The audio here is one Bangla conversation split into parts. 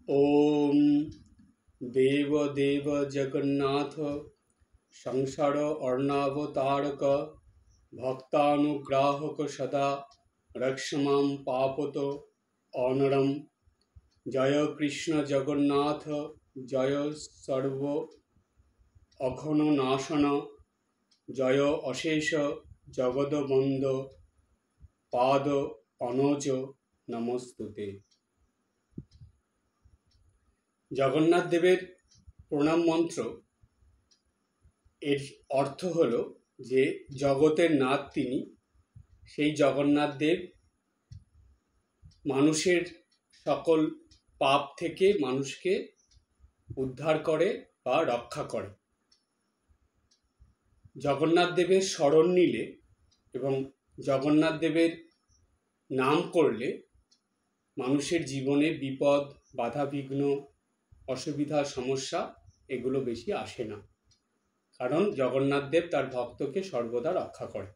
ओम देव देव जगन्नाथ संसार अर्णावतारक भक्तानुग्राहक सदा रक्षमां पापत अनरम। जय कृष्ण जगन्नाथ जय सर्व अघन नाशन जय अशेष जगदबंद पाद अनज नमस्तुते। जगन्नाथ देवेर प्रणाम मंत्र एर अर्थ हलो जे जगतेर नाथ तिनी। सेई जगन्नाथ देव मानुषेर सकल पाप थेके मानुषके उद्धार करे बा रक्षा करे। जगन्नाथ देवेर शरण निले एवं जगन्नाथ देवेर नाम करले मानुषेर जीवने विपद बाधा विघ्न असुविधा समस्या एगुलो बेशी आसे ना, कारण जगन्नाथ देव तार भक्तके सर्वदा रक्षा करे।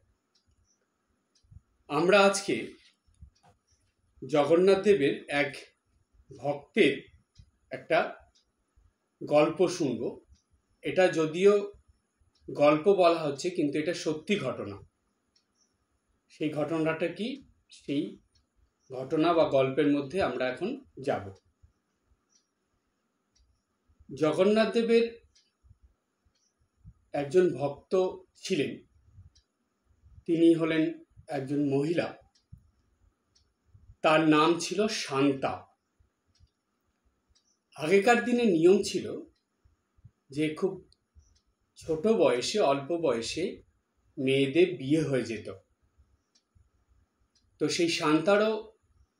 आमरा आजके जगन्नाथ देवेर एक भक्तेर एकटा गल्प शुनबो। एटा जदिओ गल्प बला हच्छे किन्तु एटा सत्यि घटना। सेई घटनाटा कि सेई घटना बा गल्पेर मध्य आमरा एखन जाबो। जगन्नाथ देवेर एकजन भक्त छिलेन, तिनी हलेन एकजन महिला, तार नाम छिलो शांता। आगेकार दिने नियम छिलो जे खूब छोटो बयसे अल्प बयसे मेयेदेर बिये हये जेत। तो सेई शांतारो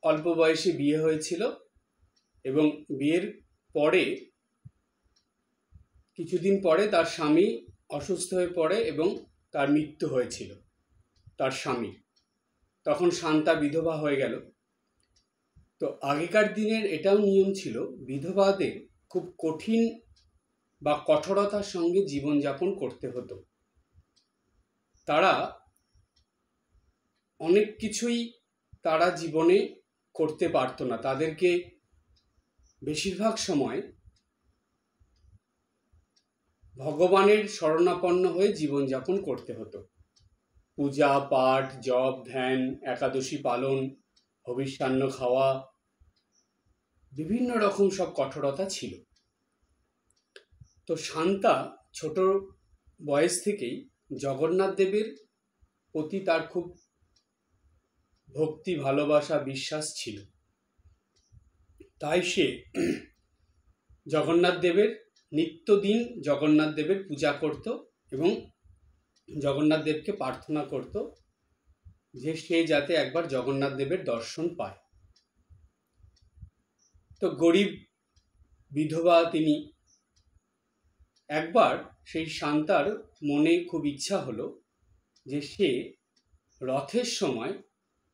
अल्प बयसे बिये हयेछिलो एबं बियेर परे কিছুদিন পরে তার স্বামী অসুস্থ হয়ে পড়ে এবং তার মৃত্যু হয়েছিল তার স্বামী। তখন শান্তা বিধবা হয়ে গেল। তো আগেকার দিনের এটাও নিয়ম ছিল বিধবাদের খুব কঠিন বা কঠোরতার সঙ্গে জীবনযাপন করতে হতো। তারা অনেক কিছুই তারা জীবনে করতে পারতো না। তাদেরকে বেশিরভাগ সময় ভগবানের শরণাপন্ন হয়ে জীবনযাপন করতে হতো। পূজা পাঠ জপ ধ্যান একাদশী পালন হবিষ্যান্ন খাওয়া বিভিন্ন রকম সব কঠোরতা ছিল। তো শান্তা ছোট বয়স থেকেই জগন্নাথ দেবের প্রতি তার খুব ভক্তি ভালোবাসা বিশ্বাস ছিল। তাই সে জগন্নাথ দেবের নিত্যদিন জগন্নাথ দেবের পূজা করত এবং জগন্নাথ দেবকে প্রার্থনা করত যে সে যাতে একবার জগন্নাথ দেবের দর্শন পায়। তো গরিব বিধবা তিনি। একবার সেই শান্তার মনে খুব ইচ্ছা হলো যে সে রথের সময়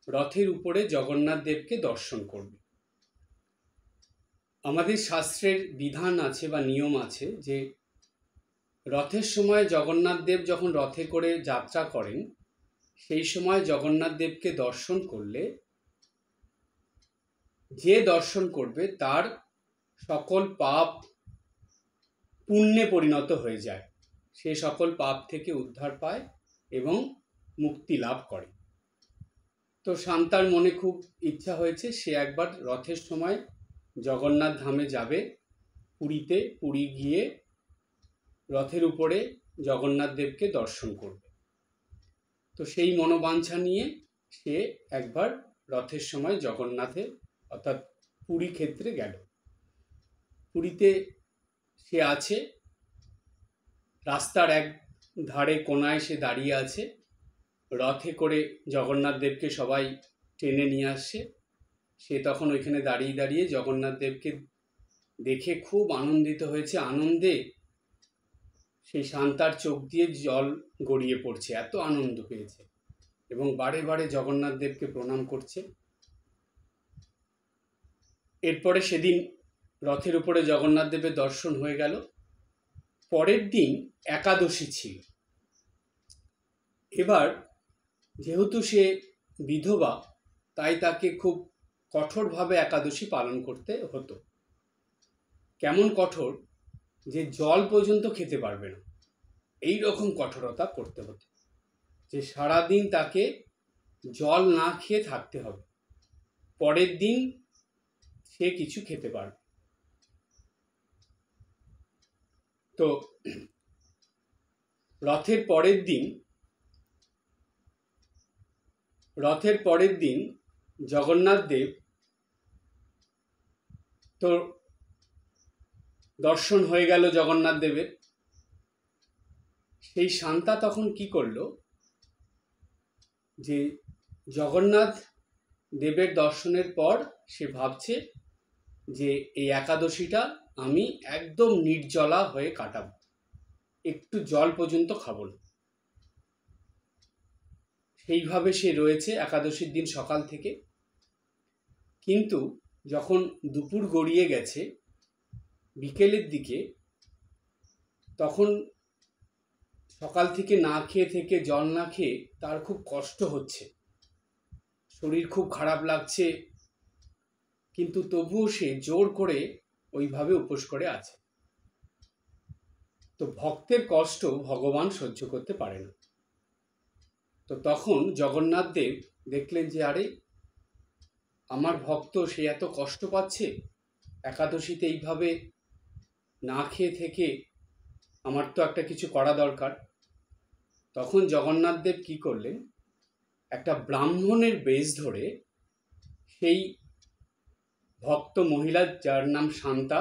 রথের উপরে জগন্নাথ দেবকে দর্শন করবে। আমাদের শাস্ত্রের বিধান আছে বা নিয়ম আছে যে রথের সময় জগন্নাথ দেব যখন রথে করে যাত্রা করেন সেই সময় জগন্নাথ দেবকে দর্শন করলে যে দর্শন করবে তার সকল পাপ পুণ্যে পরিণত হয়ে যায়। সে সকল পাপ থেকে উদ্ধার পায় এবং মুক্তি লাভ করে। তো শান্তার মনে খুব ইচ্ছা হয়েছে সে একবার রথের সময় জগন্নাথ ধামে যাবে, পুরীতে। পুরী গিয়ে রথের উপরে জগন্নাথ দেবকে দর্শন করবে। তো সেই মনোবাঞ্ছা নিয়ে সে একবার রথের সময় জগন্নাথের অর্থাৎ পুরী ক্ষেত্রে গেল। পুরীতে সে আছে, রাস্তার এক ধারে কোনায় সে দাঁড়িয়ে আছে। রথে করে জগন্নাথ দেবকে সবাই টেনে নিয়ে আসছে। সে তখন ওইখানে দাঁড়িয়ে দাঁড়িয়ে জগন্নাথ দেবকে দেখে খুব আনন্দিত হয়েছে। আনন্দে সেই শান্তার চোখ দিয়ে জল গড়িয়ে পড়ছে, এত আনন্দ পেয়েছে এবং বারে বারে জগন্নাথ দেবকে প্রণাম করছে। এরপরে সেদিন রথের উপরে জগন্নাথ দেবের দর্শন হয়ে গেল। পরের দিন একাদশী ছিল। এবার যেহেতু সে বিধবা তাই তাকে খুব কঠোরভাবে একাদশী পালন করতে হতো। কেমন কঠোর যে জল পর্যন্ত খেতে পারবে না, এই রকম কঠোরতা করতে হতো, যে সারাদিন তাকে জল না খেয়ে থাকতে হবে, পরের দিন সে কিছু খেতে পারবে। তো রথের পরের দিন জগন্নাথ দেব তো দর্শন হয়ে গেল জগন্নাথ দেবের। সেই শান্তা তখন কি করলো, যে জগন্নাথ দেবের দর্শনের পর সে ভাবছে যে এই একাদশীটা আমি একদম নির্জলা হয়ে কাটাবো, একটু জল পর্যন্ত খাবো না। সেইভাবে সে রয়েছে একাদশীর দিন সকাল থেকে। কিন্তু যখন দুপুর গড়িয়ে গেছে, বিকেলের দিকে, তখন সকাল থেকে না খেয়ে থেকে জল না খেয়ে তার খুব কষ্ট হচ্ছে, শরীর খুব খারাপ লাগছে, কিন্তু তবুও সে জোর করে ওইভাবে উপোস করে আছে। তো ভক্তের কষ্ট ভগবান সহ্য করতে পারে না। তো তখন জগন্নাথ দেব দেখলেন যে আরে, আমার ভক্ত সে এত কষ্ট পাচ্ছে, একাদশীতে এইভাবে না খেয়ে থেকে আমার তো একটা কিছু করা দরকার। তখন জগন্নাথ দেব কি করলেন, একটা ব্রাহ্মণের বেশ ধরে সেই ভক্ত মহিলা যার নাম শান্তা,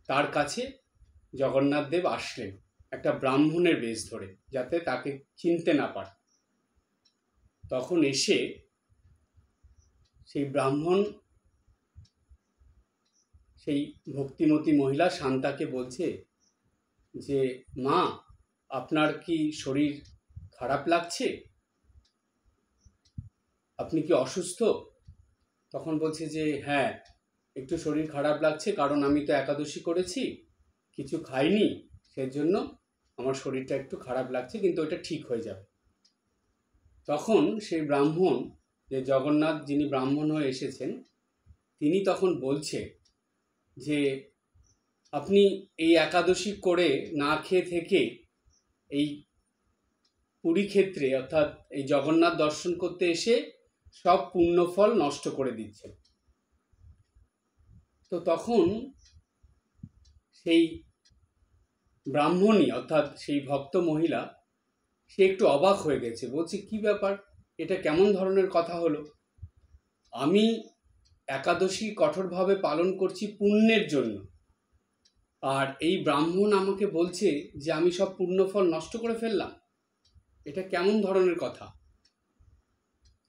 তার কাছে জগন্নাথ দেব আসলেন একটা ব্রাহ্মণের বেশ ধরে, যাতে তাকে চিনতে না পারে। তখন এসে সেই ব্রাহ্মণ সেই ভক্তিমতী মহিলা শান্তাকে বলছে যে মা, আপনার কি শরীর খারাপ লাগছে, আপনি কি অসুস্থ? তখন বলছে যে হ্যাঁ, একটু শরীর খারাপ লাগছে, কারণ আমি তো একাদশী করেছি, কিছু খাইনি, সেজন্য আমার শরীরটা একটু খারাপ লাগছে, কিন্তু ওটা ঠিক হয়ে যাবে। তখন সেই ব্রাহ্মণ, যে জগন্নাথ যিনি ব্রাহ্মণ হয়ে এসেছেন, তিনি তখন বলছে যে আপনি এই একাদশী করে না খেয়ে থেকে এই পুরী ক্ষেত্রে অর্থাৎ এই জগন্নাথ দর্শন করতে এসে সব পুণ্যফল নষ্ট করে দিচ্ছেন। তো তখন সেই ব্রাহ্মণী অর্থাৎ সেই ভক্ত মহিলা, সে একটু অবাক হয়ে গেছে, বলছে কি ব্যাপার, এটা কেমন ধরনের কথা হলো? আমি একাদশী কঠোরভাবে পালন করছি পুণ্যের জন্য, আর এই ব্রাহ্মণ আমাকে বলছে যে আমি সব পুণ্যফল নষ্ট করে ফেললাম, এটা কেমন ধরনের কথা?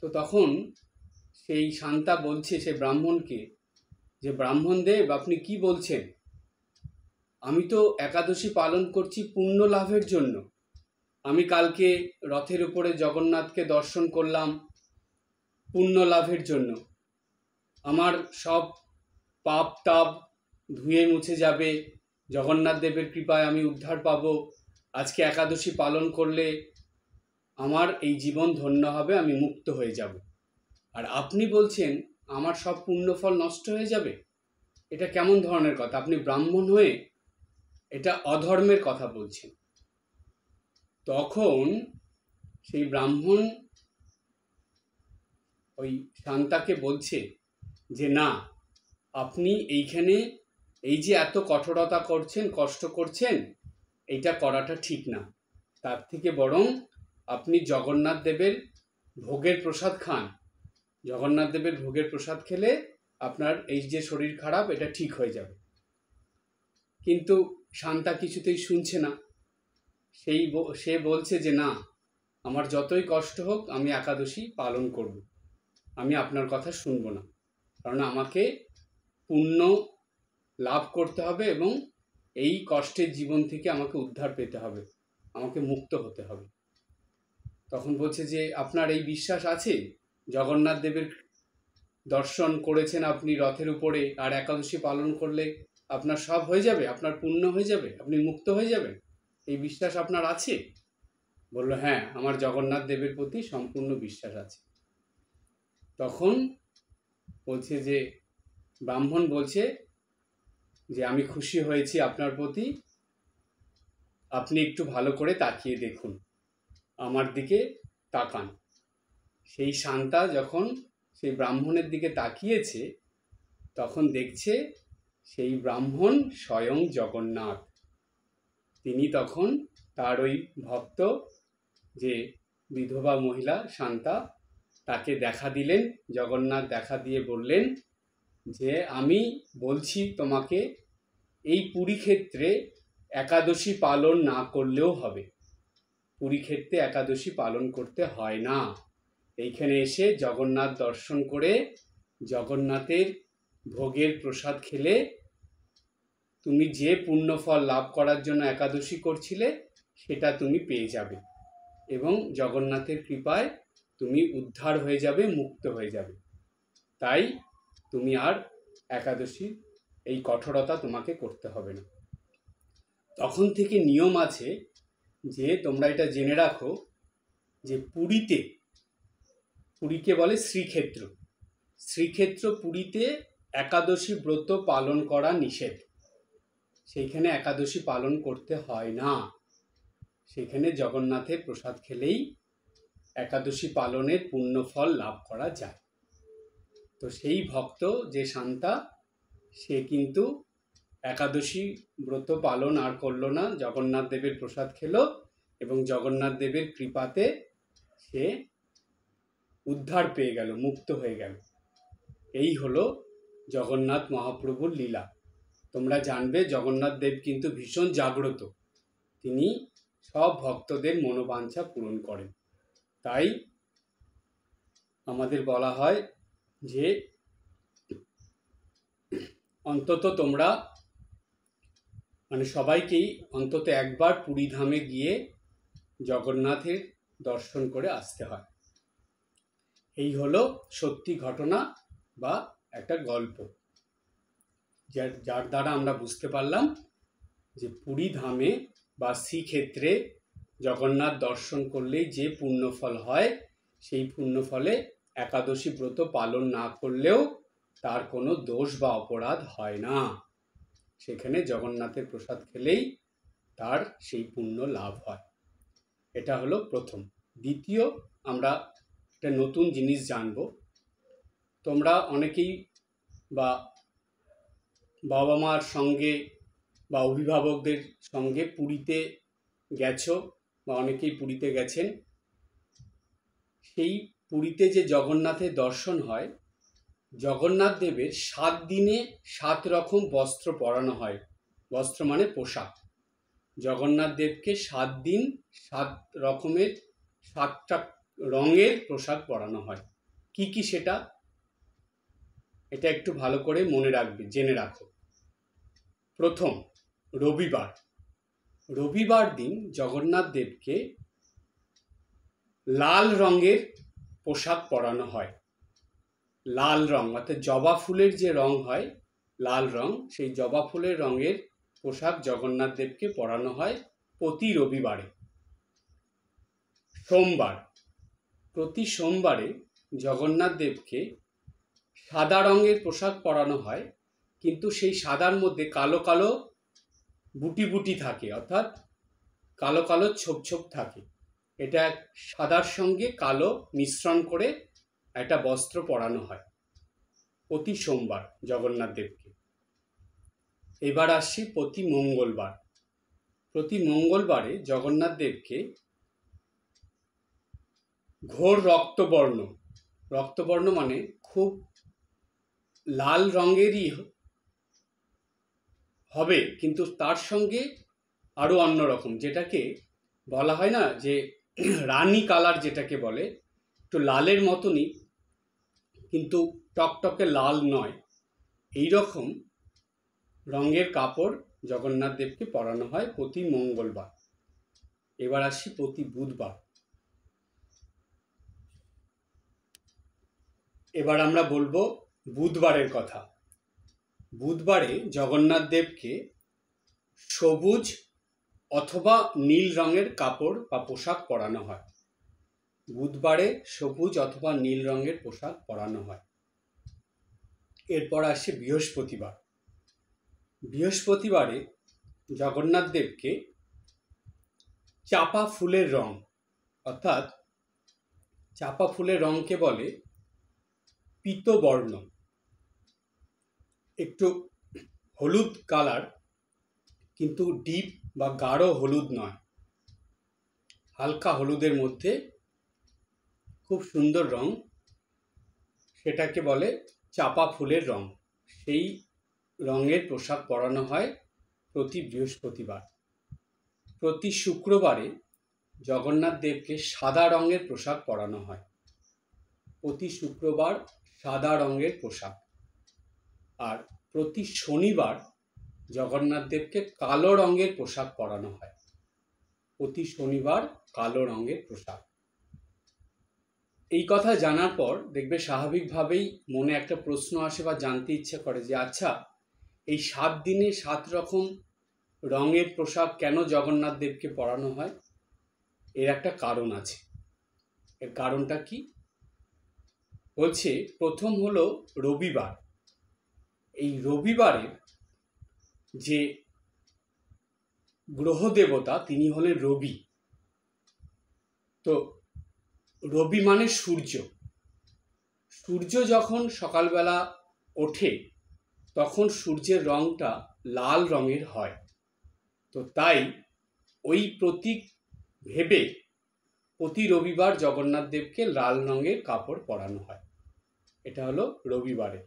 তো তখন সেই শান্তা বলছে সে ব্রাহ্মণকে যে ব্রাহ্মণ দেব, আপনি কি বলছেন? আমি তো একাদশী পালন করছি পুণ্য লাভের জন্য। আমি কালকে রথের উপরে জগন্নাথকে দর্শন করলাম পুণ্য লাভের জন্য, আমার সব পাপ তাপ ধুয়ে মুছে যাবে, জগন্নাথ দেবের কৃপায় আমি উদ্ধার পাব, আজকে একাদশী পালন করলে আমার এই জীবন ধন্য হবে, আমি মুক্ত হয়ে যাব। আর আপনি বলছেন আমার সব পুণ্যফল নষ্ট হয়ে যাবে, এটা কেমন ধরনের কথা? আপনি ব্রাহ্মণ হয়ে এটা অধর্মের কথা বলছেন। তখন সেই ব্রাহ্মণ ওই শান্তাকে বলছে যে না, আপনি এইখানে এই যে এত কঠোরতা করছেন, কষ্ট করছেন, এইটা করাটা ঠিক না। তার থেকে বরং আপনি জগন্নাথ দেবের ভোগের প্রসাদ খান, জগন্নাথ দেবের ভোগের প্রসাদ খেলে আপনার এই যে শরীর খারাপ, এটা ঠিক হয়ে যাবে। কিন্তু শান্তা কিছুতেই শুনছে না, সে বলছে যে না, আমার যতই কষ্ট হোক আমি একাদশী পালন করব, আমি আপনার কথা শুনবো না, কারণ আমাকে পুণ্য লাভ করতে হবে এবং এই কষ্টের জীবন থেকে আমাকে উদ্ধার পেতে হবে, আমাকে মুক্ত হতে হবে। তখন বলছে যে আপনার এই বিশ্বাস আছে, জগন্নাথ দেবের দর্শন করেছেন আপনি রথের উপরে, আর একাদশী পালন করলে আপনার সব হয়ে যাবে, আপনার পুণ্য হয়ে যাবে, আপনি মুক্ত হয়ে যাবেন, এই বিশ্বাস আপনার আছে? বলল হ্যাঁ, আমার জগন্নাথ দেবের প্রতি সম্পূর্ণ বিশ্বাস আছে। তখন বলছে যে ব্রাহ্মণ বলছে যে আমি খুশি হয়েছি আপনার প্রতি, আপনি একটু ভালো করে তাকিয়ে দেখুন, আমার দিকে তাকান। সেই শান্তা যখন সেই ব্রাহ্মণের দিকে তাকিয়েছে, তখন দেখছে সেই ব্রাহ্মণ স্বয়ং জগন্নাথ। তিনি তখন তার ওই ভক্ত, যে বিধবা মহিলা শান্তা, তাকে দেখা দিলেন। জগন্নাথ দেখা দিয়ে বললেন যে আমি বলছি তোমাকে, এই পুরী ক্ষেত্রে একাদশী পালন না করলেও হবে। পুরী ক্ষেত্রে একাদশী পালন করতে হয় না। এইখানে এসে জগন্নাথ দর্শন করে জগন্নাথের ভোগের প্রসাদ খেলে তুমি যে পুণ্যফল লাভ করার জন্য একাদশী করছিলে সেটা তুমি পেয়ে যাবে, এবং জগন্নাথের কৃপায় তুমি উদ্ধার হয়ে যাবে, মুক্ত হয়ে যাবে। তাই তুমি আর একাদশী এই কঠোরতা তোমাকে করতে হবে না। তখন থেকে নিয়ম আছে যে তোমরা এটা জেনে রাখো যে পুরীকে বলে শ্রীক্ষেত্র। শ্রীক্ষেত্র পুরীতে একাদশী ব্রত পালন করা নিষেধ। সেইখানে একাদশী পালন করতে হয় না। সেখানে জগন্নাথের প্রসাদ খেলেই একাদশী পালনের পুণ্যফল লাভ করা যায়। তো সেই ভক্ত যে শান্তা, সে কিন্তু একাদশী ব্রত পালন আর করলো না, জগন্নাথ দেবের প্রসাদ খেলো এবং জগন্নাথ দেবের কৃপাতে সে উদ্ধার পেয়ে গেল, মুক্ত হয়ে গেল। এই হলো জগন্নাথ মহাপ্রভুর লীলা। তোমরা জানবে জগন্নাথ দেব কিন্তু ভীষণ জাগ্রত, তিনি সব ভক্তদের মনোবাঞ্ছা পূরণ করেন। তাই আমাদের বলা হয় যে অন্তত তোমরা সবাইকেই অন্তত একবার পুরী ধামে গিয়ে জগন্নাথের দর্শন করে আসতে হয়। এই হলো সত্যি ঘটনা বা একটা গল্প, যার দ্বারা আমরা বুঝতে পারলাম যে পুরী ধামে বা শ্রীক্ষেত্রে জগন্নাথ দর্শন করলেই যে পুণ্যফল হয়, সেই পুণ্যফলে একাদশী ব্রত পালন না করলেও তার কোনো দোষ বা অপরাধ হয় না। সেখানে জগন্নাথের প্রসাদ খেলেই তার সেই পুণ্য লাভ হয়। এটা হলো প্রথম। দ্বিতীয়, আমরা একটা নতুন জিনিস জানব। তোমরা অনেকেই বা বাবা মার সঙ্গে বা অভিভাবকদের সঙ্গে পুরীতে গেছো, বা অনেকেই পুরীতে গেছেন। সেই পুরীতে যে জগন্নাথের দর্শন হয়, জগন্নাথ দেবের 7 দিনে 7 রকম বস্ত্র পরানো হয়। বস্ত্র মানে পোশাক। জগন্নাথ দেবকে 7 দিন 7 রকমের 7টা রঙের পোশাক পরানো হয়। কি কি সেটা, এটা একটু ভালো করে মনে রাখবে, জেনে রাখো। প্রথম, রবিবার দিন জগন্নাথ দেবকে লাল রঙের পোশাক পরানো হয়। লাল রং অর্থাৎ জবা ফুলের যে রং হয়, লাল রং, সেই জবা ফুলের রঙের পোশাক জগন্নাথ দেবকে পরানো হয় প্রতি রবিবারে। প্রতি সোমবারে জগন্নাথ দেবকে সাদা রঙের পোশাক পরানো হয়, কিন্তু সেই সাদার মধ্যে কালো কালো বুটি বুটি থাকে, অর্থাৎ কালো কালো ছোপ ছোপ থাকে। এটা সাদার সঙ্গে কালো মিশ্রণ করে একটা বস্ত্র পরানো হয় প্রতি সোমবার জগন্নাথ দেবকে। এবার আসছি প্রতি মঙ্গলবার। প্রতি মঙ্গলবারে জগন্নাথ দেবকে ঘোর রক্তবর্ণ মানে খুব লাল রঙেরই হবে, কিন্তু তার সঙ্গে আরো অন্যরকম, যেটাকে বলা হয় না যে রানী কালার, যেটাকে বলে একটু লালের মতনই কিন্তু টকটকে লাল নয়, এই রকম রঙের কাপড় জগন্নাথ দেবকে পরানো হয় প্রতি মঙ্গলবার। এবার আসি প্রতি বুধবার। এবার আমরা বলবো বুধবারের কথা। বুধবারে জগন্নাথ দেবকে সবুজ অথবা নীল রঙের কাপড় বা পোশাক পরানো হয়। বুধবারে সবুজ অথবা নীল রঙের পোশাক পরানো হয়। এরপর আসছে বৃহস্পতিবার। বৃহস্পতিবারে জগন্নাথ দেবকে চাপা ফুলের রং, অর্থাৎ চাপা ফুলের রংকে বলে পীতবর্ণ, একটু হলুদ কালার, কিন্তু ডিপ বা গাঢ় হলুদ নয়, হালকা হলুদের মধ্যে খুব সুন্দর রং, সেটাকে বলে চাপা ফুলের রং। সেই রঙের পোশাক পরানো হয় প্রতি বৃহস্পতিবার। প্রতি শুক্রবারে জগন্নাথ দেবকে সাদা রঙের পোশাক পরানো হয়। প্রতি শুক্রবার সাদা রঙের পোশাক। আর প্রতি শনিবার জগন্নাথ দেবকে কালো রঙের পোশাক পরানো হয়। প্রতি শনিবার কালো রঙের পোশাক। এই কথা জানার পর দেখবে স্বাভাবিকভাবেই মনে একটা প্রশ্ন আসে বা জানতে ইচ্ছে করে যে আচ্ছা, এই 7 দিনে 7 রকম রঙের পোশাক কেন জগন্নাথ দেবকে পরানো হয়? এর একটা কারণ আছে। এর কারণটা কি? বলছে প্রথম হলো রবিবার। এই রবিবারে যে গ্রহ দেবতা তিনি হলেন রবি। তো রবি মানে সূর্য। সূর্য যখন সকালবেলা ওঠে তখন সূর্যের রংটা লাল রঙের হয়। তো তাই ওই প্রতীক ভেবে প্রতি রবিবার জগন্নাথ দেবকে লাল রঙের কাপড় পরানো হয়। এটা হলো রবিবারে।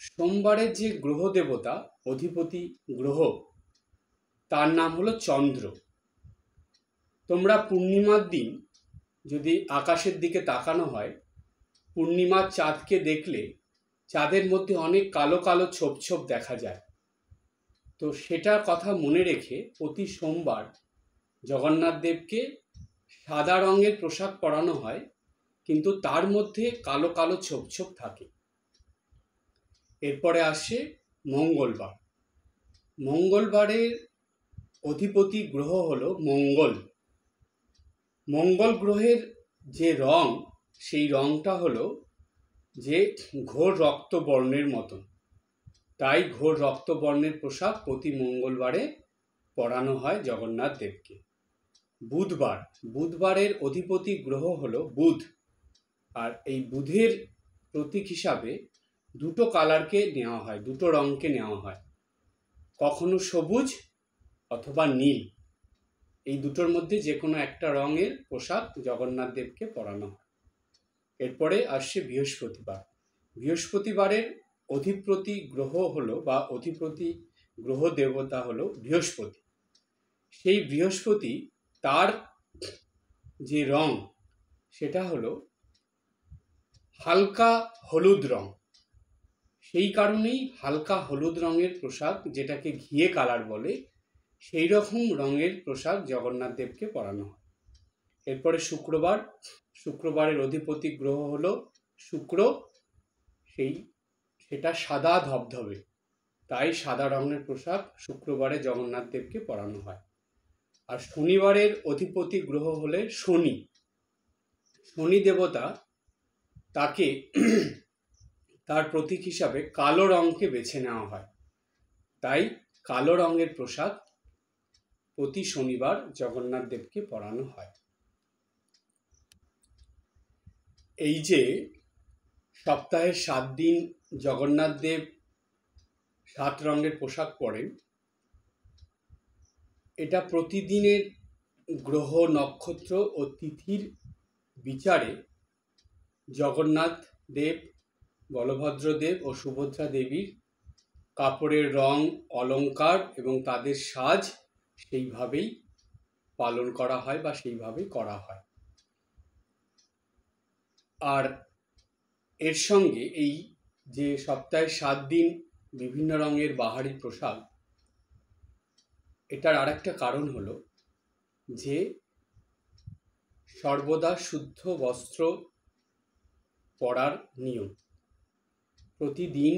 সোমবারের যে গ্রহ দেবতা, অধিপতি গ্রহ, তার নাম হলো চন্দ্র। তোমরা পূর্ণিমার দিন যদি আকাশের দিকে তাকানো হয়, পূর্ণিমার চাঁদকে দেখলে চাঁদের মধ্যে অনেক কালো কালো ছোপ ছোপ দেখা যায়। তো সেটার কথা মনে রেখে প্রতি সোমবার জগন্নাথ দেবকে সাদা রঙের পোশাক পরানো হয়, কিন্তু তার মধ্যে কালো কালো ছোপ ছোপ থাকে। এরপরে আসে মঙ্গলবার। মঙ্গলবারের অধিপতি গ্রহ হলো মঙ্গল। মঙ্গল গ্রহের যে রং, সেই রংটা হলো যে ঘোর রক্তবর্ণের মতন। তাই ঘোর রক্তবর্ণের পোশাক প্রতি মঙ্গলবারে পরানো হয় জগন্নাথ দেবকে। বুধবারের অধিপতি গ্রহ হলো বুধ। আর এই বুধের প্রতীক হিসাবে দুটো কালারকে নেওয়া হয়, দুটো রঙকে নেওয়া হয়, কখনো সবুজ অথবা নীল। এই দুটোর মধ্যে যে কোনো একটা রঙের পোশাক জগন্নাথ দেবকে পরানো হয়। এরপরে আসছে বৃহস্পতিবার। বৃহস্পতিবারের অধিপতি গ্রহ হলো বা অধিপতি গ্রহ দেবতা হলো বৃহস্পতি। সেই বৃহস্পতি, তার যে রং সেটা হলো হালকা হলুদ রং। সেই কারণেই হালকা হলুদ রঙের পোশাক, যেটাকে ঘিয়ে কালার বলে, সেই রকম রঙের পোশাক জগন্নাথ দেবকে পরানো হয়। এরপরে শুক্রবারের অধিপতি গ্রহ হলো শুক্র। সেটা সাদা ধবধবে, তাই সাদা রঙের পোশাক শুক্রবারে জগন্নাথ দেবকে পরানো হয়। আর শনিবারের অধিপতি গ্রহ হলে শনি। শনি দেবতা, তাকে তার প্রতীক হিসাবে কালো রঙকে বেছে নেওয়া হয়। তাই কালো রঙের পোশাক প্রতি শনিবার জগন্নাথ দেবকে পরানো হয়। এই যে সপ্তাহের 7 দিন জগন্নাথ দেব 7 রঙের পোশাক পরেন, এটা প্রতিদিনের গ্রহ, নক্ষত্র ও তিথির বিচারে জগন্নাথ দেব, বলভদ্র দেব ও সুভদ্রা দেবীর কাপড়ের রং, অলংকার এবং তাদের সাজ সেইভাবেই পালন করা হয় বা সেইভাবেই করা হয়। আর এর সঙ্গে এই যে সপ্তাহে 7 দিন বিভিন্ন রঙের বাহারি পোশাক, এটার আরেকটা কারণ হলো যে সর্বদা শুদ্ধ বস্ত্র পরার নিয়ম। প্রতিদিন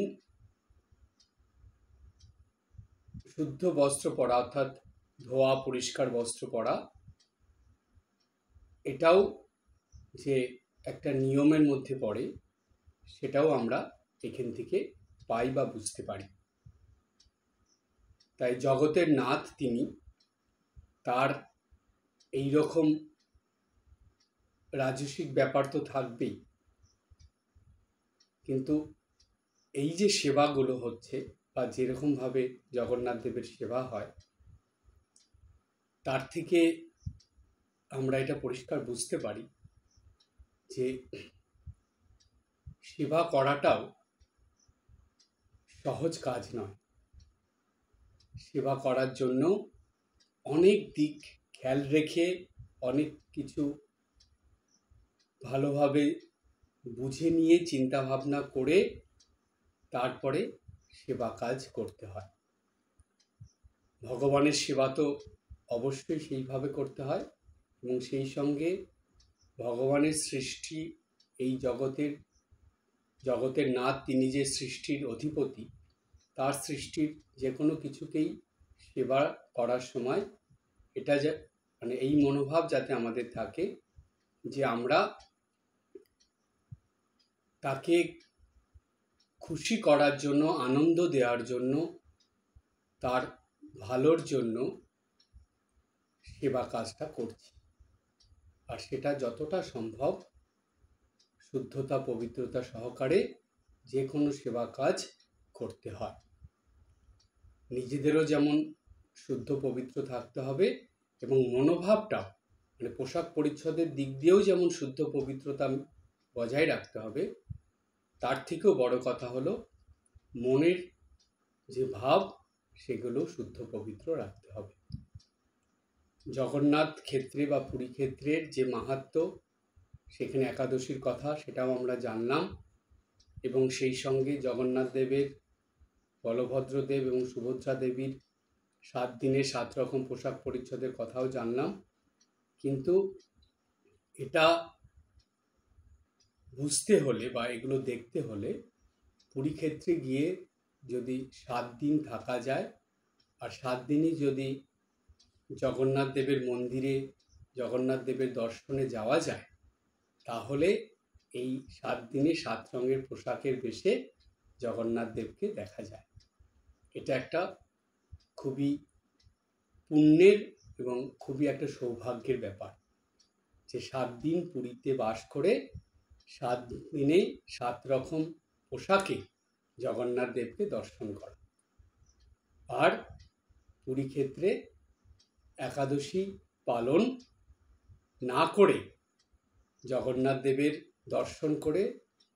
শুদ্ধ বস্ত্র পরা, অর্থাৎ ধোয়া পরিষ্কার বস্ত্র পরা, এটাও যে একটা নিয়মের মধ্যে পড়ে, সেটাও আমরা এখান থেকে পাই বা বুঝতে পারি। তাই জগতের নাথ তিনি, তার এই রকম রাজসিক ব্যাপার তো থাকবেই, কিন্তু এই যে সেবাগুলো হচ্ছে বা যেরকমভাবে জগন্নাথ দেবের সেবা হয়, তার থেকে আমরা এটা পরিষ্কার বুঝতে পারি যে সেবা করাটাও সহজ কাজ নয়। সেবা করার জন্য অনেক দিক খেয়াল রেখে, অনেক কিছু ভালোভাবে বুঝে নিয়ে চিন্তা ভাবনা করে তারপরে সেবা কাজ করতে হয়। ভগবানের সেবা তো অবশ্যই সেইভাবে করতে হয়, এবং সেই সঙ্গে ভগবানের সৃষ্টি, এই জগতের নাথ, তিনি যে সৃষ্টির অধিপতি, তার সৃষ্টির যে কোনো কিছুকেই সেবা করার সময় এটা যে মানে এই মনোভাব যাতে আমাদের থাকে যে আমরা তাকে খুশি করার জন্য, আনন্দ দেওয়ার জন্য, তার ভালোর জন্য সেবা কাজটা করছি, আর সেটা যতটা সম্ভব শুদ্ধতা পবিত্রতা সহকারে যে কোনো সেবা কাজ করতে হয়। নিজেদেরও যেমন শুদ্ধ পবিত্র থাকতে হবে, এবং মনোভাবটাও মানে পোশাক পরিচ্ছদের দিক দিয়েও যেমন শুদ্ধ পবিত্রতা বজায় রাখতে হবে, তার থেকেও বড় কথা হলো মনের যে ভাব সেগুলো শুদ্ধ পবিত্র রাখতে হবে। জগন্নাথ ক্ষেত্রে বা পুরী ক্ষেত্রের যে মাহাত্ম্য, সেখানে একাদশীর কথা সেটাও আমরা জানলাম, এবং সেই সঙ্গে জগন্নাথ দেবের, বলভদ্র দেব এবং সুভদ্রা দেবীর 7 দিনের 7 রকম পোশাক পরিচ্ছদের কথাও জানলাম। কিন্তু এটা বুঝতে হলে বা এগুলো দেখতে হলে পুরী ক্ষেত্রে গিয়ে যদি 7 দিন থাকা যায়, আর 7 দিনই যদি জগন্নাথ দেবের মন্দিরে জগন্নাথ দেবের দর্শনে যাওয়া যায়, তাহলে এই 7 দিনে 7 রঙের পোশাকের বেশে জগন্নাথ দেবকে দেখা যায়। এটা একটা খুবই পুণ্যের এবং খুবই একটা সৌভাগ্যের ব্যাপার যে 7 দিন পুরীতে বাস করে 7 দিনে 7 রকম পোশাকে জগন্নাথ দেবকে দর্শন করা। আর পুরী ক্ষেত্রে একাদশী পালন না করে জগন্নাথ দেবের দর্শন করে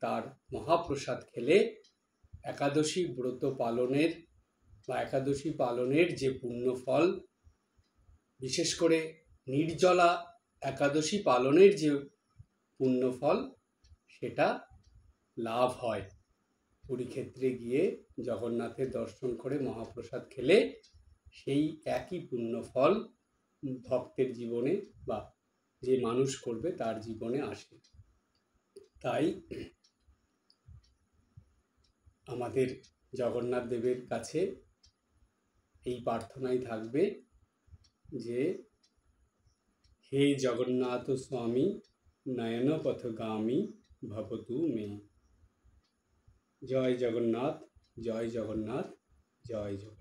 তার মহাপ্রসাদ খেলে একাদশী ব্রত পালনের বা একাদশী পালনের যে পুণ্যফল, বিশেষ করে নির্জলা একাদশী পালনের যে পুণ্যফল, সেটা লাভ হয়। পুরী ক্ষেত্রে গিয়ে জগন্নাথের দর্শন করে মহাপ্রসাদ খেলে সেই একই পুণ্যফল ভক্তের জীবনে বা যে মানুষ করবে তার জীবনে আসে। তাই আমাদের জগন্নাথ দেবের কাছে এই প্রার্থনাই থাকবে যে হে জগন্নাথ স্বামী নয়ন পথগামী ভবতু মে। জয় জগন্নাথ, জয় জগন্নাথ, জয় জগন্নাথ।